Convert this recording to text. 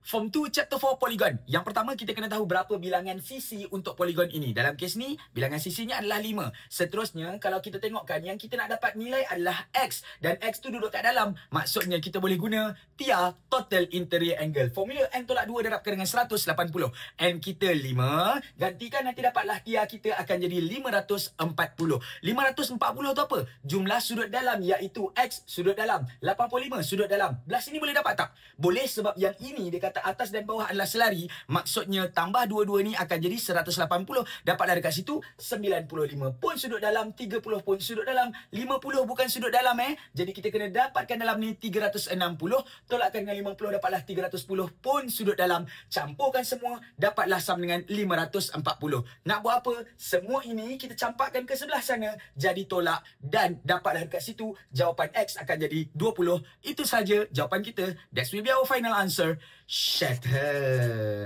Form 2 Chapter 4 Polygon. Yang pertama kita kena tahu berapa bilangan sisi untuk polygon ini. Dalam kes ni bilangan sisinya adalah 5. Seterusnya kalau kita tengokkan yang kita nak dapat nilai adalah X. Dan X tu duduk kat dalam. Maksudnya kita boleh guna TIA, Total Interior Angle. Formula N tolak 2 darabkan dengan 180. N kita 5. Gantikan nanti dapatlah TIA kita akan jadi 540. 540 tu apa? Jumlah sudut dalam iaitu X sudut dalam. 85 sudut dalam. Belah sini boleh dapat tak? Boleh sebab yang ini dia kata atas dan bawah adalah selari. Maksudnya tambah dua-dua ni akan jadi 180. Dapatlah dekat situ 95 pun sudut dalam, 30 pun sudut dalam, 50 bukan sudut dalam Jadi kita kena dapatkan dalam ni 360. Tolakkan dengan 50 dapatlah 310 pun sudut dalam. Campurkan semua dapatlah sama dengan 540. Nak buat apa? Semua ini kita campakkan ke sebelah sana jadi tolak dan dapatlah dekat situ jawapan X akan jadi 20. Itu saja jawapan kita. That will be our final answer. Shattered.